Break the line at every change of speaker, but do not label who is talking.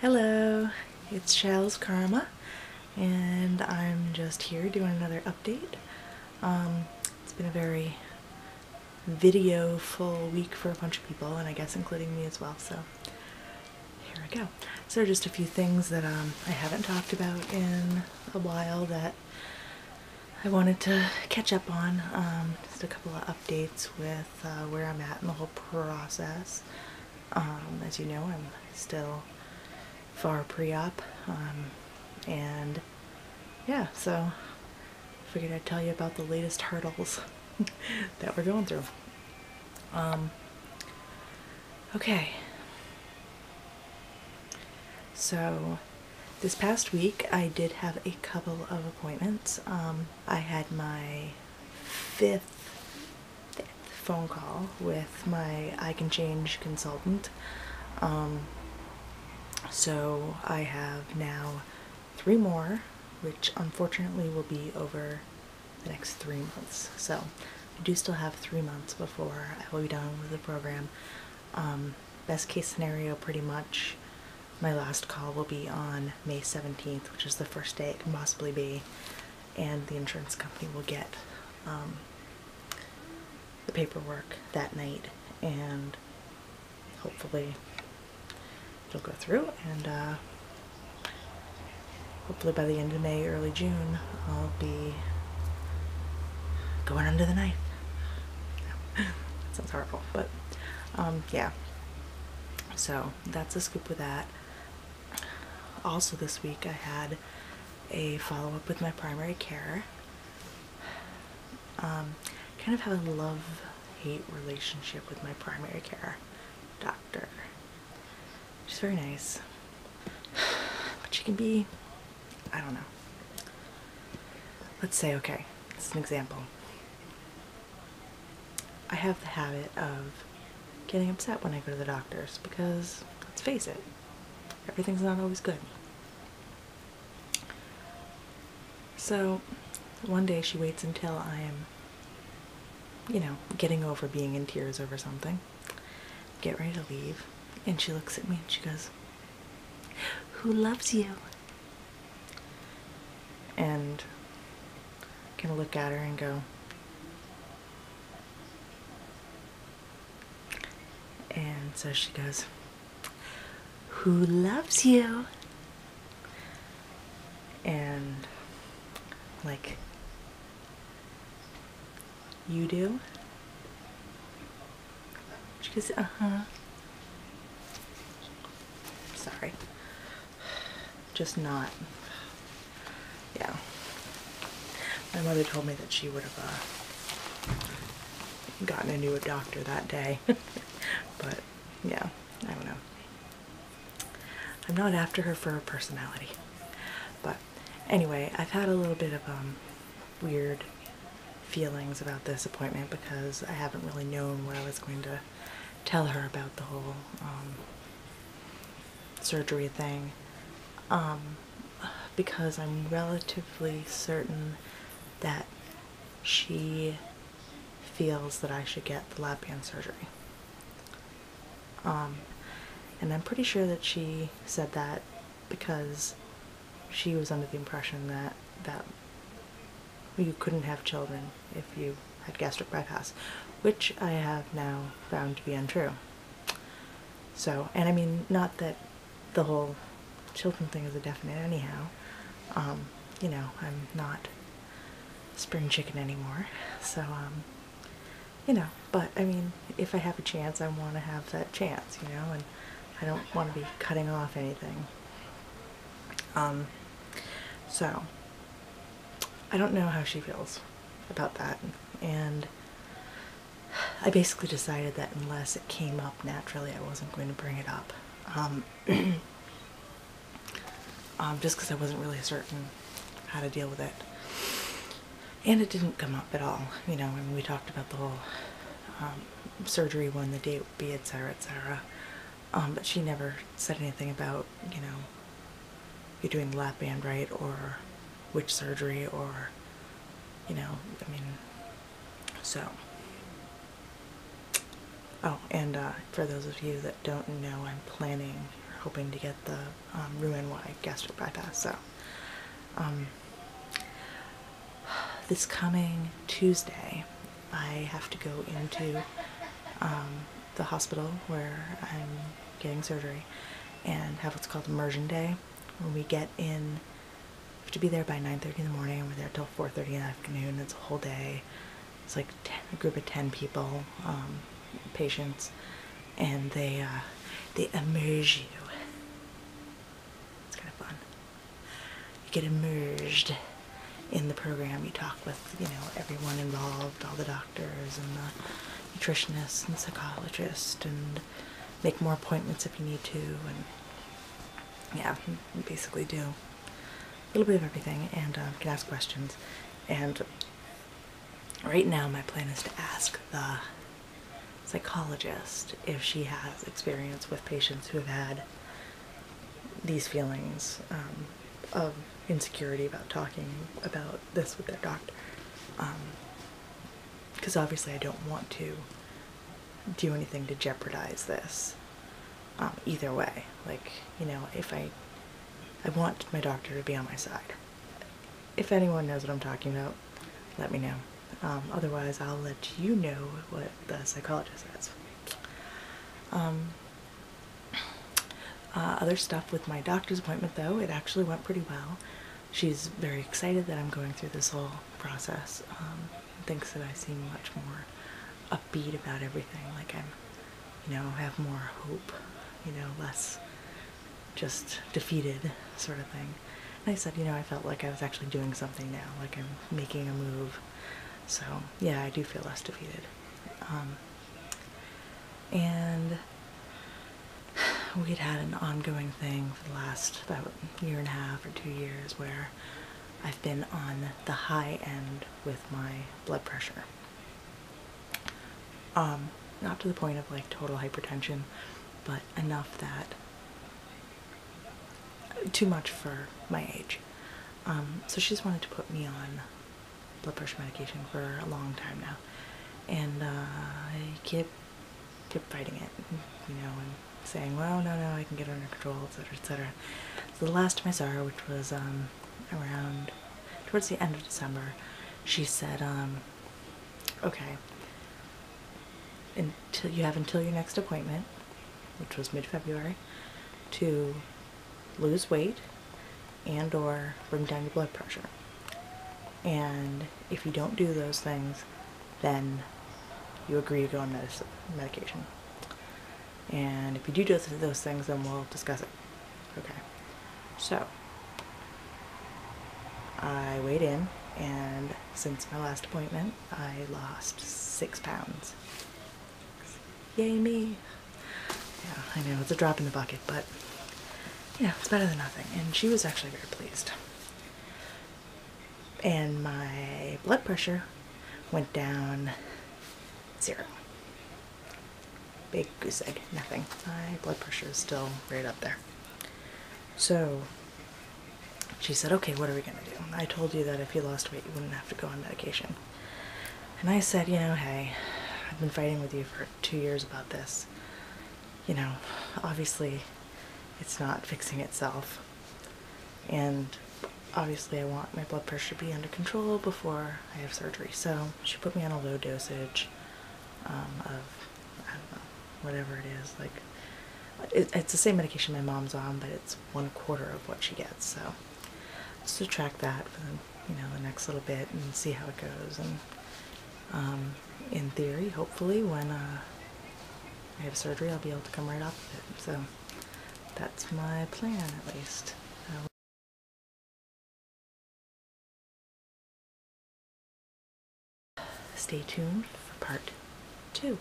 Hello, it's Shell's Karma, and I'm just here doing another update. It's been a very video-full week for a bunch of people, and I guess including me as well, so here I go. So there are just a few things that I haven't talked about in a while that I wanted to catch up on. Just a couple of updates with where I'm at in the whole process. As you know, I'm still far pre-op, and yeah, so figured I'd tell you about the latest hurdles that we're going through. Okay, so this past week I did have a couple of appointments. I had my fifth phone call with my icanchange consultant. So I have now 3 more, which unfortunately will be over the next 3 months. So I do still have 3 months before I will be done with the program. Best case scenario, pretty much, my last call will be on May 17th, which is the first day it can possibly be, and the insurance company will get the paperwork that night, and hopefully it'll go through, and hopefully by the end of May, early June, I'll be going under the knife. That sounds horrible, but yeah. So that's a scoop with that. Also this week I had a follow-up with my primary care. Kind of have a love-hate relationship with my primary care doctor. She's very nice, but she can be, I don't know. Let's say, okay, this is an example. I have the habit of getting upset when I go to the doctors because, let's face it, everything's not always good. So one day she waits until I am, getting over being in tears over something, get ready to leave, and she looks at me and she goes, "Who loves you?" And I kind of look at her and go, and so she goes, "Who loves you?" And like, "You do?" She goes, "Uh-huh." Sorry. Just not. Yeah. My mother told me that she would have gotten a new doctor that day. But yeah, I don't know. I'm not after her for her personality. But anyway, I've had a little bit of weird feelings about this appointment because I haven't really known what I was going to tell her about the whole surgery thing, because I'm relatively certain that she feels that I should get the lap band surgery. And I'm pretty sure that she said that because she was under the impression that you couldn't have children if you had gastric bypass, which I have now found to be untrue. So, and I mean, not that the whole children thing is a definite anyhow. I'm not spring chicken anymore. So, but I mean, if I have a chance, I want to have that chance, and I don't want to be cutting off anything. So I don't know how she feels about that, and I basically decided that unless it came up naturally, I wasn't going to bring it up. Just because I wasn't really certain how to deal with it. And it didn't come up at all, when we talked about the whole surgery, when the date would be, etc., etc. But she never said anything about, you're doing the lap band right, or which surgery, or, so. Oh, and for those of you that don't know, I'm planning, hoping to get the Roux-en-Y gastric bypass. So this coming Tuesday, I have to go into the hospital where I'm getting surgery and have what's called immersion day. When we get in, we have to be there by 9:30 in the morning, and we're there till 4:30 in the afternoon. It's a whole day. It's like a group of 10 people, patients, and they immerse you. It's kind of fun. You get immersed in the program. You talk with, you know, everyone involved, all the doctors and the nutritionists and psychologist, and make more appointments if you need to, and yeah, basically do a little bit of everything, and can ask questions. And right now my plan is to ask the psychologist if she has experience with patients who have had these feelings of insecurity about talking about this with their doctor. Because obviously I don't want to do anything to jeopardize this either way. Like, you know, if I want my doctor to be on my side. If anyone knows what I'm talking about, let me know. Otherwise, I'll let you know what the psychologist says. Other stuff with my doctor's appointment, though, it actually went pretty well. She's very excited that I'm going through this whole process. Thinks that I seem much more upbeat about everything, like I'm, you know, have more hope, you know, less just defeated sort of thing. And I said, you know, I felt like I was actually doing something now, like I'm making a move. So yeah, I do feel less defeated. And we'd had an ongoing thing for the last about year and a half or 2 years where I've been on the high end with my blood pressure. Not to the point of like total hypertension, but enough that too much for my age. So she's wanted to put me on blood pressure medication for a long time now, and I kept fighting it, you know, and saying, well, no, I can get it under control, etc., etc. So the last time I saw her, which was around towards the end of December, she said, okay, you have until your next appointment, which was mid-February, to lose weight and or bring down your blood pressure. And if you don't do those things, then you agree to go on medication. And if you do those things, then we'll discuss it. Okay. So I weighed in, and since my last appointment, I lost 6 pounds. Yay me! Yeah, I know, it's a drop in the bucket, but you know, it's better than nothing. And she was actually very pleased. And my blood pressure went down 0. Big goose egg, nothing. My blood pressure is still right up there. So she said, okay, what are we gonna do? I told you that if you lost weight, you wouldn't have to go on medication. And I said, you know, hey, I've been fighting with you for 2 years about this. You know, obviously it's not fixing itself. And obviously I want my blood pressure to be under control before I have surgery. So she put me on a low dosage of, I don't know, whatever it is. Like, it's the same medication my mom's on, but it's 1/4 of what she gets. So just to track that for the, you know, the next little bit and see how it goes. And in theory, hopefully, when I have surgery, I'll be able to come right off of it. So that's my plan, at least. Stay tuned for part 2.